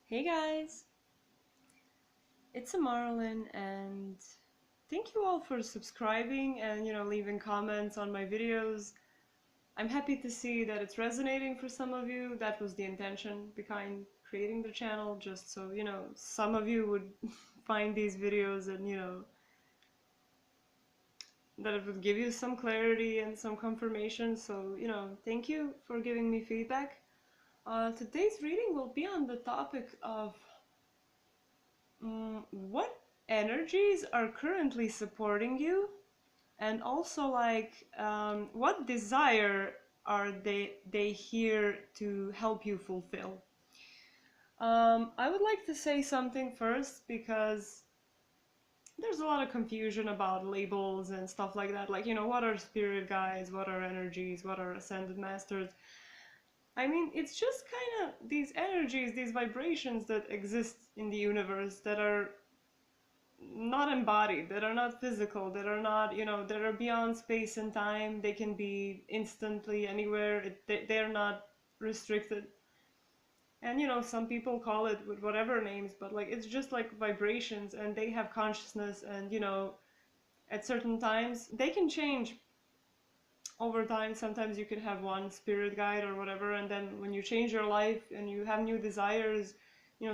Hey guys, it's a Marlin and thank you all for subscribing and leaving comments on my videos. I'm happy to see that it's resonating for some of you. That was the intention behind creating the channel, just so some of you would find these videos and that it would give you some clarity and some confirmation. So thank you for giving me feedback. Today's reading will be on the topic of what energies are currently supporting you, and also what desire are they here to help you fulfill. I would like to say something first because there's a lot of confusion about labels and stuff like that. Like, what are spirit guides, what are energies, what are ascended masters? I mean, it's just kind of these energies, these vibrations that exist in the universe that are not embodied, that are not physical, that are not, that are beyond space and time. They can be instantly anywhere. They're not restricted. And some people call it with whatever names, but like it's just like vibrations, and they have consciousness, and at certain times they can change over time. Sometimes you can have one spirit guide or whatever, and then when you change your life and you have new desires,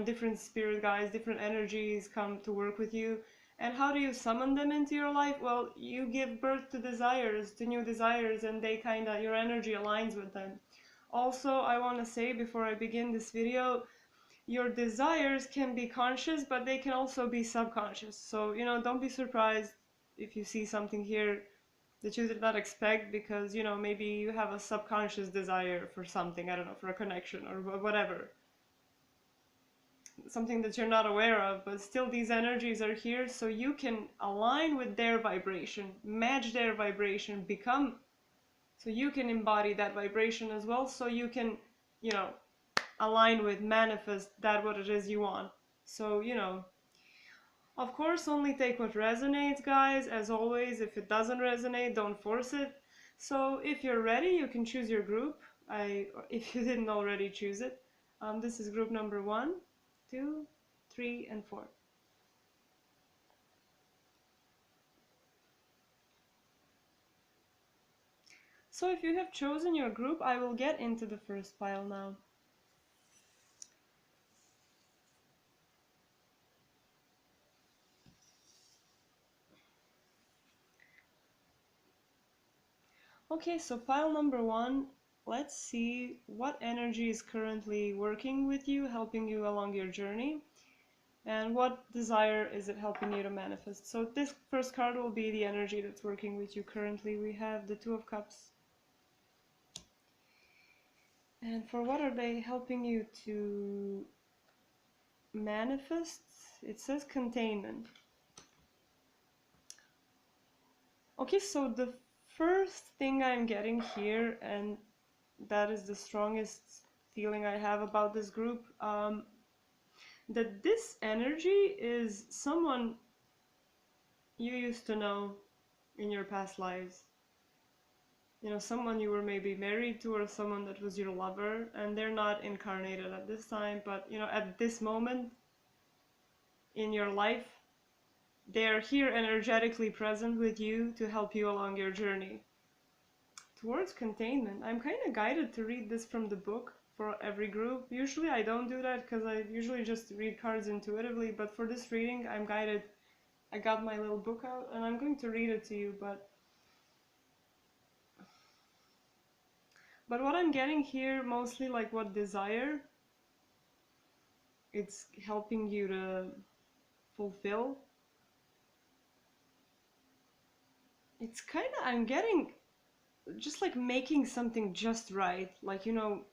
different spirit guides, different energies come to work with you. And how do you summon them into your life? Well, you give birth to desires, to new desires, and they your energy aligns with them. Also, I want to say before I begin this video, your desires can be conscious, but they can also be subconscious. So, don't be surprised if you see something here that you did not expect, because maybe you have a subconscious desire for something, I don't know, for a connection or whatever, something that you're not aware of, but still these energies are here so you can align with their vibration, match their vibration, become, so you can embody that vibration as well, so you can align with, manifest that what it is you want. So of course, only take what resonates, guys. As always, if it doesn't resonate, don't force it. So if you're ready, you can choose your group. If you didn't already choose it, this is group number 1, 2, 3, and 4. So if you have chosen your group, I will get into the first pile now. Okay, so pile number 1, let's see what energy is currently working with you, helping you along your journey, and what desire is it helping you to manifest. So this first card will be the energy that's working with you currently. We have the Two of Cups. And for what are they helping you to manifest? It says containment. Okay, so the first thing I'm getting here, and that is the strongest feeling I have about this group, that this energy is someone you used to know in your past lives. Someone you were maybe married to, or someone that was your lover, and they're not incarnated at this time, but at this moment in your life, they're here energetically present with you to help you along your journey towards containment. I'm kind of guided to read this from the book for every group. Usually I don't do that because I usually just read cards intuitively, but for this reading I'm guided. I got my little book out and I'm going to read it to you, but what I'm getting here, mostly like what desire it's helping you to fulfill. It's kind of, I'm getting just like making something just right. Like, I don't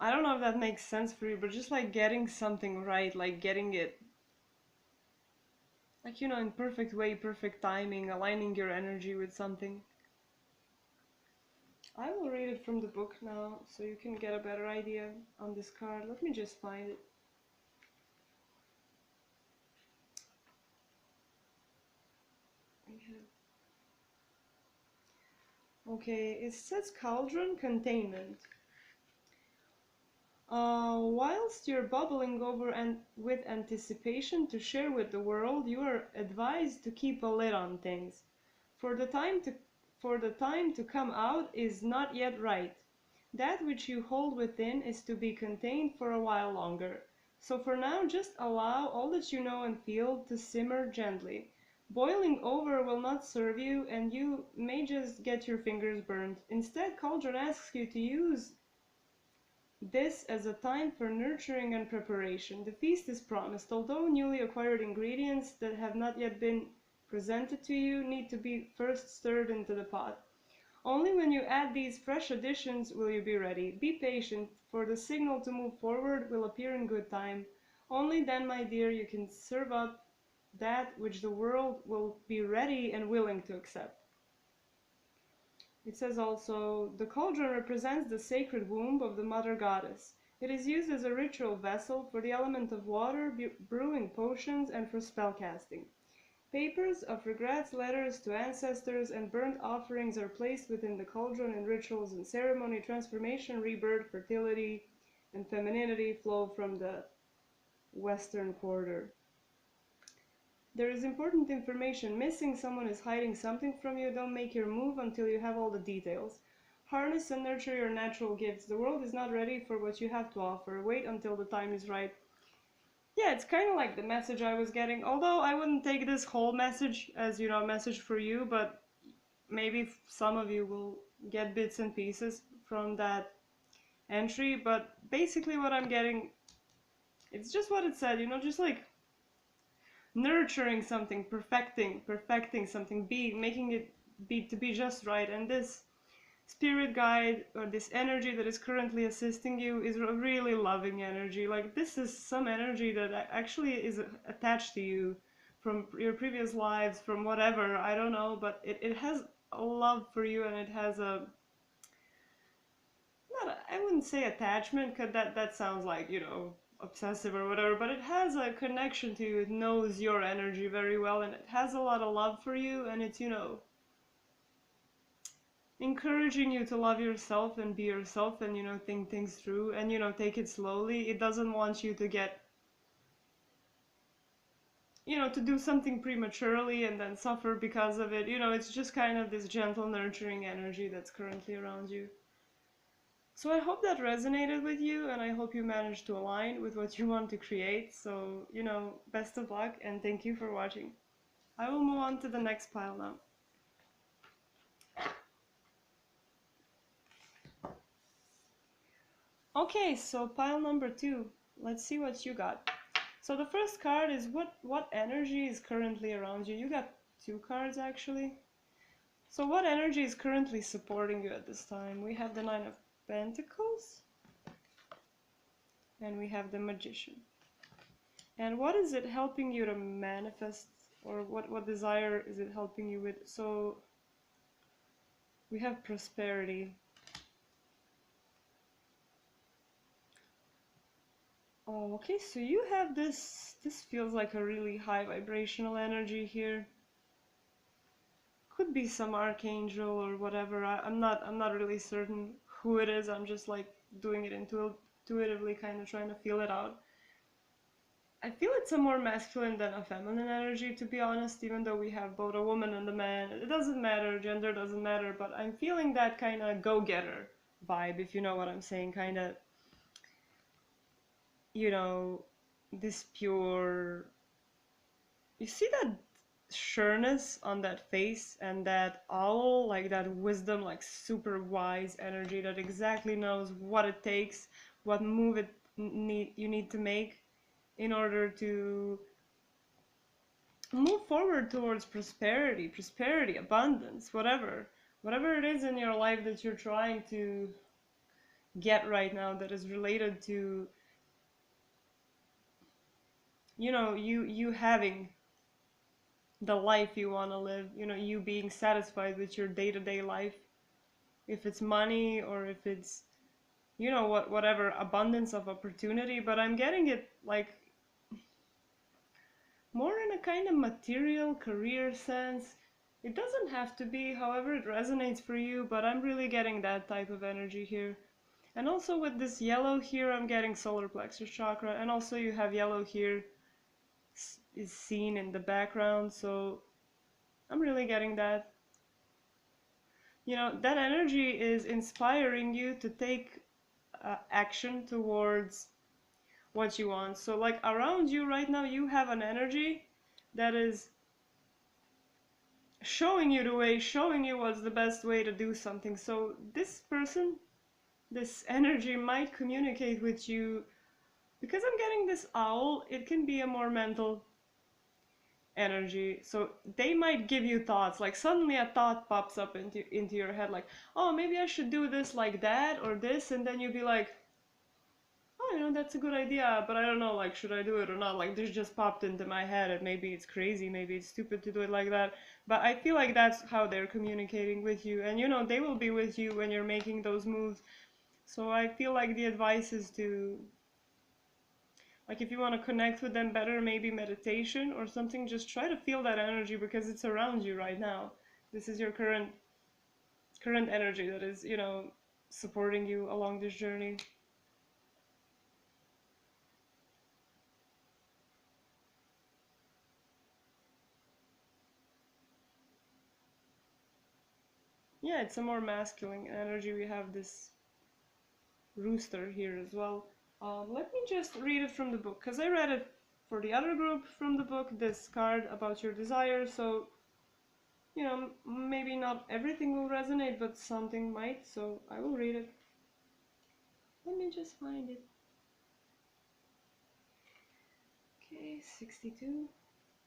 know if that makes sense for you, but just like getting something right, like getting it, like, in perfect way, perfect timing, aligning your energy with something. I will read it from the book now so you can get a better idea on this card. Let me just find it. Okay, it says cauldron containment. Whilst you're bubbling over and with anticipation to share with the world, you are advised to keep a lid on things. For the time to for the time to come out is not yet right. That which you hold within is to be contained for a while longer. So for now, just allow all that you know and feel to simmer gently. Boiling over will not serve you, and you may just get your fingers burned. Instead, Cauldron asks you to use this as a time for nurturing and preparation. The feast is promised, although newly acquired ingredients that have not yet been presented to you need to be first stirred into the pot. Only when you add these fresh additions will you be ready. Be patient, for the signal to move forward will appear in good time. Only then, my dear, you can serve up that which the world will be ready and willing to accept. It says also, the cauldron represents the sacred womb of the mother goddess. It is used as a ritual vessel for the element of water, brewing potions, and for spell casting. Papers of regrets, letters to ancestors, and burnt offerings are placed within the cauldron in rituals and ceremony. Transformation, rebirth, fertility, and femininity flow from the western quarter. There is important information missing. Someone is hiding something from you. Don't make your move until you have all the details. Harness and nurture your natural gifts. The world is not ready for what you have to offer. Wait until the time is right. Yeah, it's kind of like the message I was getting. Although I wouldn't take this whole message as, a message for you, but maybe some of you will get bits and pieces from that entry. But basically what I'm getting, it's just what it said, just like nurturing something, perfecting something, making it be just right. And this spirit guide or this energy that is currently assisting you is a really loving energy. Like, this is some energy that actually is attached to you from your previous lives, from whatever, I don't know, but it has a love for you, and it has a, I wouldn't say attachment, because that sounds like, obsessive or whatever, but it has a connection to you. It knows your energy very well, and it has a lot of love for you, and it's, encouraging you to love yourself and be yourself, and, think things through, and, take it slowly. It doesn't want you to get, to do something prematurely and then suffer because of it. It's just kind of this gentle, nurturing energy that's currently around you. So I hope that resonated with you, and I hope you managed to align with what you want to create. So, best of luck, and thank you for watching. I will move on to the next pile now. Okay, so pile number 2. Let's see what you got. So the first card is what energy is currently around you. You got 2 cards actually. So what energy is currently supporting you at this time? We have the 9 of Pentacles, and we have the Magician. And what is it helping you to manifest, or what desire is it helping you with? So we have prosperity. Oh, okay, so you have this feels like a really high vibrational energy here. Could be some archangel or whatever. I'm not really certain who it is. I'm just like doing it intuitively, kind of trying to feel it out. I feel it's a more masculine than a feminine energy, to be honest, even though we have both a woman and a man. It doesn't matter, gender doesn't matter, but I'm feeling that kind of go-getter vibe, if you know what I'm saying, kind of, this pure... You see that sureness on that face, and that owl, like that wisdom, like super wise energy that exactly knows what it takes, what move you need to make in order to move forward towards prosperity, abundance, whatever it is in your life that you're trying to get right now, that is related to, you having the life you want to live, you being satisfied with your day-to-day life, if it's money or if it's, whatever, abundance of opportunity. But I'm getting it like more in a kind of material career sense. It doesn't have to be, however it resonates for you, but I'm really getting that type of energy here. And also with this yellow here, I'm getting solar plexus chakra, and also you have yellow here is seen in the background, so I'm really getting that. You know, that energy is inspiring you to take action towards what you want. So like around you right now, you have an energy that is showing you the way, showing you what's the best way to do something. So this person, this energy might communicate with you. Because I'm getting this owl, it can be a more mental energy. So they might give you thoughts, like suddenly a thought pops up into your head, like, oh, maybe I should do this like that or this, and then you'll be like, oh, you know, that's a good idea, but I don't know, like, should I do it or not? Like, this just popped into my head, and maybe it's crazy, maybe it's stupid to do it like that. But I feel like that's how they're communicating with you, and you know, they will be with you when you're making those moves. So I feel like the advice is to, like, if you want to connect with them better, maybe meditation or something, just try to feel that energy because it's around you right now. This is your current energy that is, you know, supporting you along this journey. Yeah, it's a more masculine energy. We have this rooster here as well. Let me just read it from the book, because I read it for the other group from the book, this card about your desire. So, you know, maybe not everything will resonate, but something might. So I will read it. Let me just find it. Okay, 62.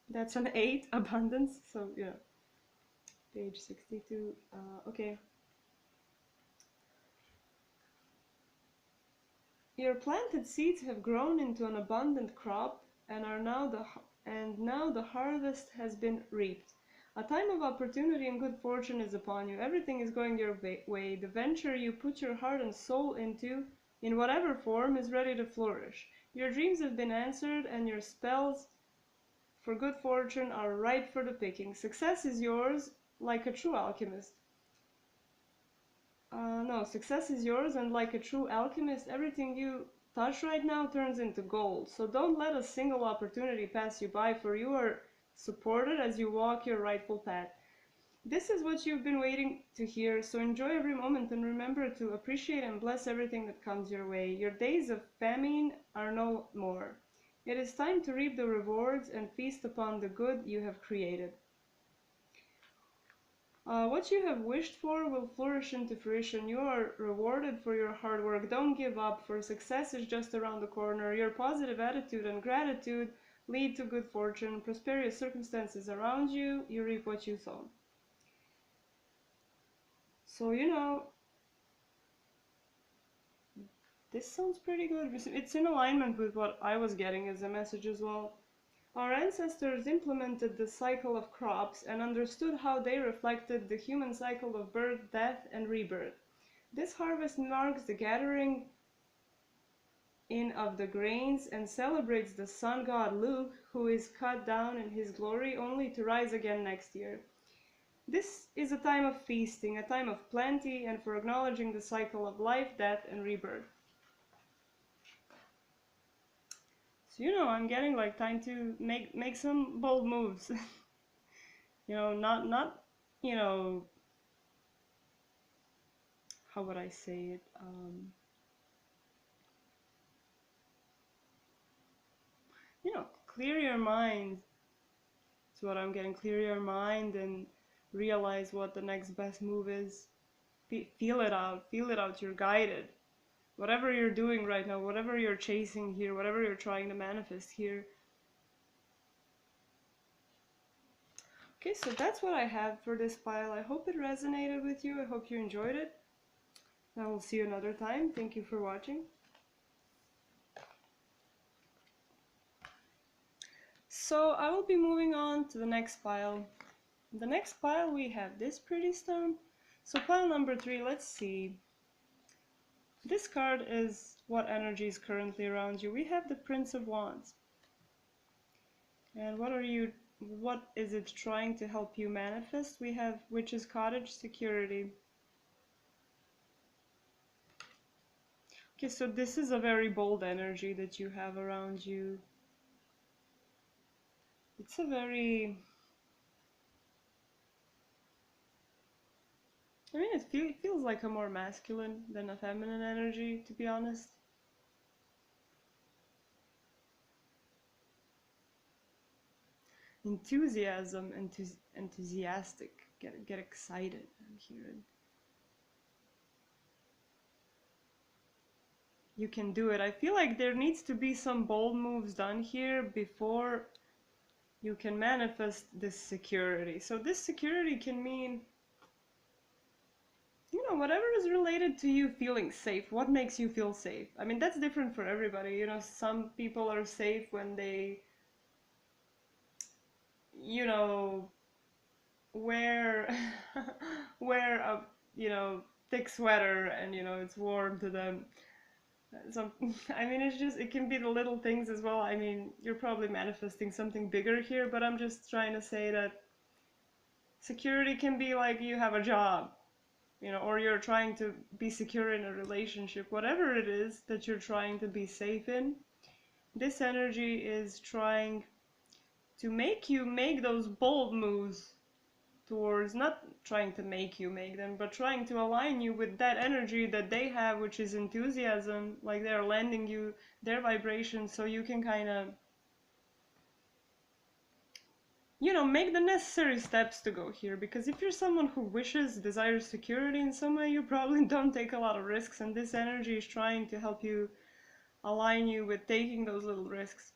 That's an 8, abundance. So, yeah, page 62. Okay. Your planted seeds have grown into an abundant crop and now the harvest has been reaped. A time of opportunity and good fortune is upon you. Everything is going your way. The venture you put your heart and soul into, in whatever form, is ready to flourish. Your dreams have been answered and your spells for good fortune are ripe for the picking. Success is yours like a true alchemist. No, success is yours, and like a true alchemist, everything you touch right now turns into gold. So don't let a single opportunity pass you by, for you are supported as you walk your rightful path. This is what you've been waiting to hear, so enjoy every moment and remember to appreciate and bless everything that comes your way. Your days of famine are no more. It is time to reap the rewards and feast upon the good you have created. What you have wished for will flourish into fruition. You are rewarded for your hard work. Don't give up, for success is just around the corner. Your positive attitude and gratitude lead to good fortune. Prosperous circumstances around you, you reap what you sow. So, you know, this sounds pretty good. It's in alignment with what I was getting as a message as well. Our ancestors implemented the cycle of crops and understood how they reflected the human cycle of birth, death, and rebirth. This harvest marks the gathering in of the grains and celebrates the sun god Luke, who is cut down in his glory only to rise again next year. This is a time of feasting, a time of plenty, and for acknowledging the cycle of life, death, and rebirth. So, you know, I'm getting like time to make some bold moves. You know, not you know, how would I say it? You know, clear your mind. That's what I'm getting. Clear your mind and realize what the next best move is. Feel it out. Feel it out. You're guided. Whatever you're doing right now, whatever you're chasing here, whatever you're trying to manifest here. Okay, so that's what I have for this pile. I hope it resonated with you. I hope you enjoyed it. I will see you another time. Thank you for watching. So I will be moving on to the next pile. The next pile we have this pretty stone. So pile number 3, let's see. This card is what energy is currently around you. We have the Prince of Wands. And what is it trying to help you manifest? We have Witch's Cottage, security. Okay, so this is a very bold energy that you have around you. It's a very... I mean, it feels like a more masculine than a feminine energy, to be honest. Enthusiasm, enthusiastic, get excited, I'm hearing. You can do it. I feel like there needs to be some bold moves done here before you can manifest this security. So this security can mean, you know, whatever is related to you feeling safe. What makes you feel safe? I mean, that's different for everybody. You know, some people are safe when they, you know, wear wear a, you know, thick sweater and, you know, it's warm to them. Some, I mean, it's just, it can be the little things as well. I mean, you're probably manifesting something bigger here, but I'm just trying to say that security can be like you have a job, you know, or you're trying to be secure in a relationship, whatever it is that you're trying to be safe in. This energy is trying to make you make those bold moves towards, not trying to make you make them, but trying to align you with that energy that they have, which is enthusiasm, like they're lending you their vibration so you can kind of, you know, make the necessary steps to go here. Because if you're someone who desires security in some way, you probably don't take a lot of risks, and this energy is trying to help you align you with taking those little risks.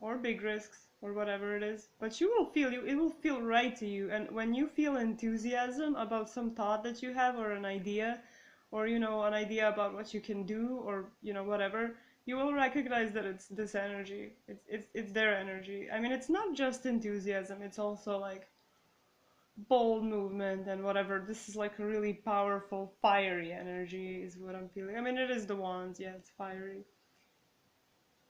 Or big risks, or whatever it is. But you will feel, it will feel right to you. And when you feel enthusiasm about some thought that you have, or an idea, or, you know, an idea about what you can do, or, you know, whatever, you will recognize that it's this energy. It's their energy. I mean, it's not just enthusiasm, it's also like bold movement and whatever. This is like a really powerful, fiery energy is what I'm feeling. I mean, it is the wands, yeah, it's fiery.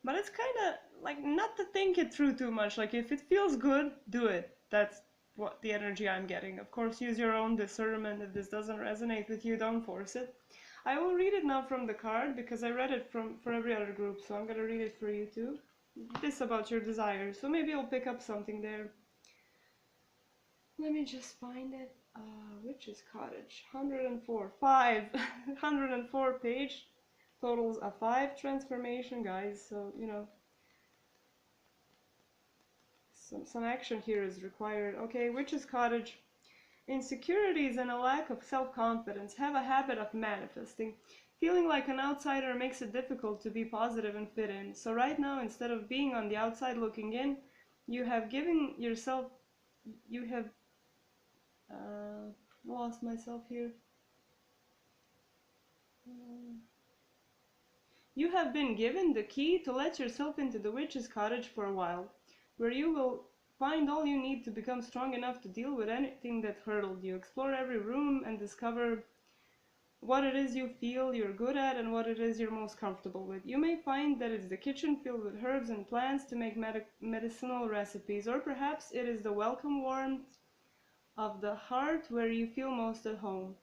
But it's kind of like not to think it through too much. Like if it feels good, do it. That's what the energy I'm getting. Of course, use your own discernment. If this doesn't resonate with you, don't force it. I will read it now from the card because I read it for every other group, so I'm gonna read it for you too. This about your desires, so maybe you'll pick up something there. Let me just find it. Witch's Cottage, 104, 104 page. Totals a 5 transformation, guys, so, you know, some action here is required. Okay, Witch's Cottage. Insecurities and a lack of self-confidence have a habit of manifesting. Feeling like an outsider makes it difficult to be positive and fit in. So right now, instead of being on the outside looking in, you have given yourself, you have, lost myself here. You have been given the key to let yourself into the Witch's Cottage for a while, where you will find all you need to become strong enough to deal with anything that hurdled you. Explore every room and discover what it is you feel you're good at and what it is you're most comfortable with. You may find that it's the kitchen filled with herbs and plants to make medicinal recipes, or perhaps it is the welcome warmth of the heart where you feel most at home.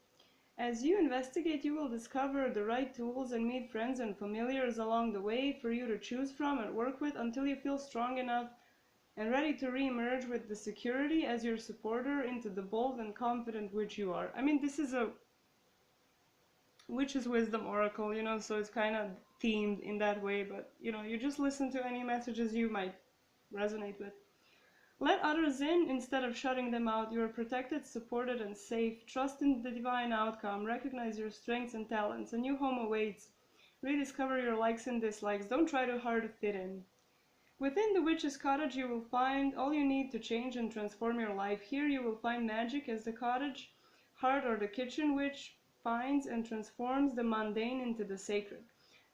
As you investigate, you will discover the right tools and meet friends and familiars along the way for you to choose from and work with until you feel strong enough and ready to re-emerge with the security as your supporter into the bold and confident witch you are. I mean, this is a witch's wisdom oracle, you know, so it's kind of themed in that way, but, you know, you just listen to any messages you might resonate with. Let others in instead of shutting them out. You are protected, supported, and safe. Trust in the divine outcome. Recognize your strengths and talents. A new home awaits. Rediscover your likes and dislikes. Don't try too hard to fit in. Within the Witch's Cottage, you will find all you need to change and transform your life. Here you will find magic as the cottage, heart, or the kitchen witch finds and transforms the mundane into the sacred.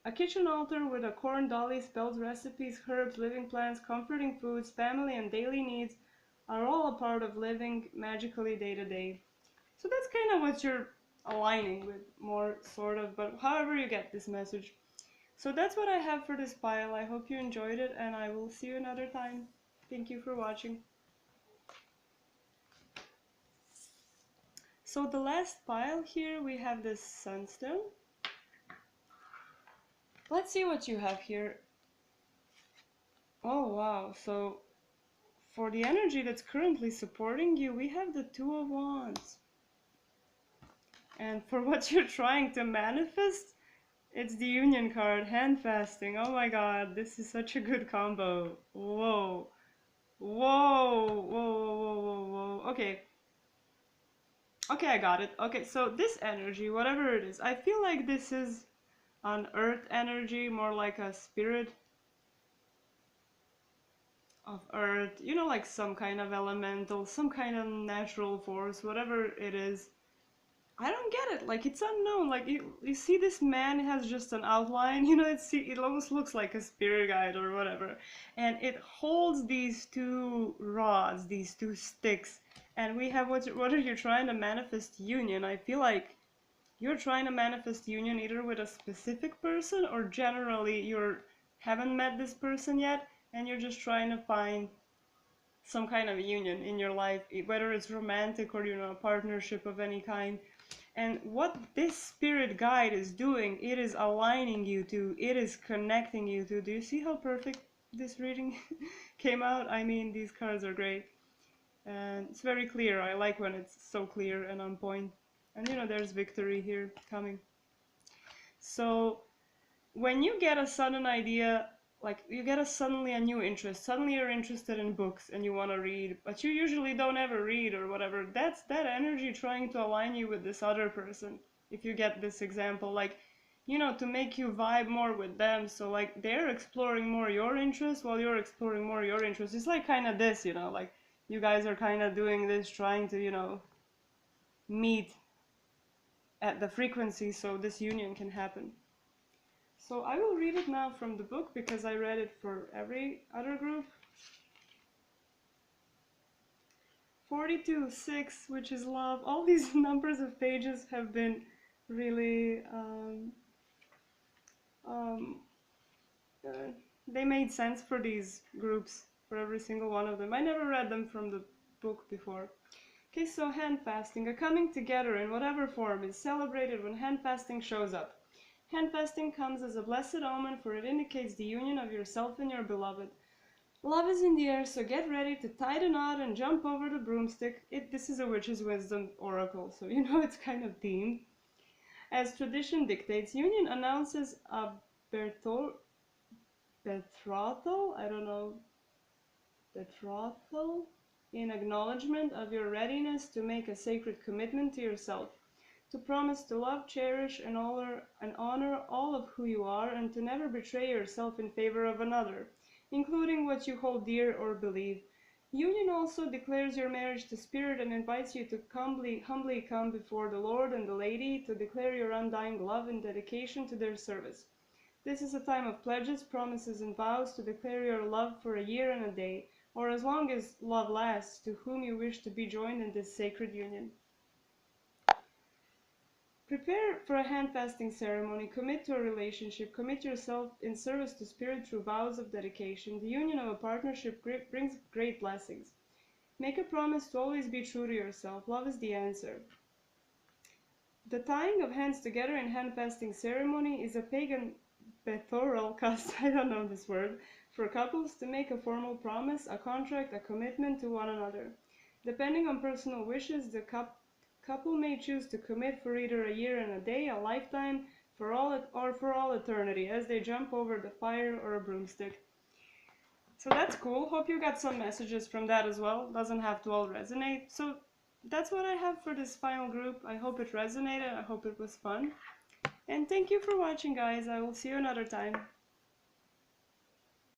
A kitchen altar with a corn dolly spells recipes, herbs, living plants, comforting foods, family, and daily needs are all a part of living magically day to day. So that's kind of what you're aligning with, more sort of, but however you get this message. So that's what I have for this pile. I hope you enjoyed it, and I will see you another time. Thank you for watching. So the last pile here, we have this sunstone. Let's see what you have here. Oh wow, so for the energy that's currently supporting you, we have the Two of Wands. And for what you're trying to manifest, it's the Union card, hand fasting. Oh my god, this is such a good combo. Whoa. Whoa, whoa, whoa, whoa, whoa, whoa. Okay. Okay, I got it. Okay, so this energy, whatever it is, I feel like this is an earth energy, more like a spirit of earth, you know, like some kind of elemental, some kind of natural force, whatever it is. I don't get it. Like, it's unknown. Like, you see this man has just an outline, you know, it almost looks like a spirit guide or whatever. And it holds these two rods, these two sticks. And we have what are you trying to manifest? Union. I feel like you're trying to manifest union either with a specific person or generally you haven't met this person yet and you're just trying to find some kind of union in your life, whether it's romantic or, you know, a partnership of any kind. And what this spirit guide is doing, it is aligning you to, it is connecting you to. Do you see how perfect this reading came out? I mean, these cards are great. And it's very clear. I like when it's so clear and on point. And you know, there's victory here coming. So when you get a sudden idea, like you get suddenly a new interest, suddenly you're interested in books and you want to read, but you usually don't ever read or whatever, that's that energy trying to align you with this other person. If you get this example, like, you know, to make you vibe more with them. So like they're exploring more your interests while you're exploring more your interests. It's like kind of this, you know, like you guys are kind of doing this, trying to, you know, meet at the frequency so this union can happen. So I will read it now from the book because I read it for every other group. 42, 6, which is love. All these numbers of pages have been really, they made sense for these groups, for every single one of them. I never read them from the book before. Okay, so hand fasting. A coming together in whatever form is celebrated when hand fasting shows up. Hand fasting comes as a blessed omen, for it indicates the union of yourself and your beloved. Love is in the air, so get ready to tie the knot and jump over the broomstick. This is a witch's wisdom oracle, so you know it's kind of themed. As tradition dictates, union announces a betrothal, I don't know, betrothal, in acknowledgement of your readiness to make a sacred commitment to yourself, to promise to love, cherish, and honor all of who you are, and to never betray yourself in favor of another, including what you hold dear or believe. Union also declares your marriage to spirit and invites you to humbly come before the Lord and the Lady to declare your undying love and dedication to their service. This is a time of pledges, promises, and vows to declare your love for a year and a day, or as long as love lasts, to whom you wish to be joined in this sacred union. Prepare for a hand fasting ceremony, commit to a relationship, commit yourself in service to spirit through vows of dedication. The union of a partnership brings great blessings. Make a promise to always be true to yourself. Love is the answer. The tying of hands together in hand fasting ceremony is a pagan betrothal custom, I don't know this word, for couples to make a formal promise, a contract, a commitment to one another. Depending on personal wishes, the couple may choose to commit for either a year and a day, a lifetime, for all eternity, as they jump over the fire or a broomstick. So that's cool. Hope you got some messages from that as well. Doesn't have to all resonate. So that's what I have for this final group. I hope it resonated. I hope it was fun. And thank you for watching, guys. I will see you another time.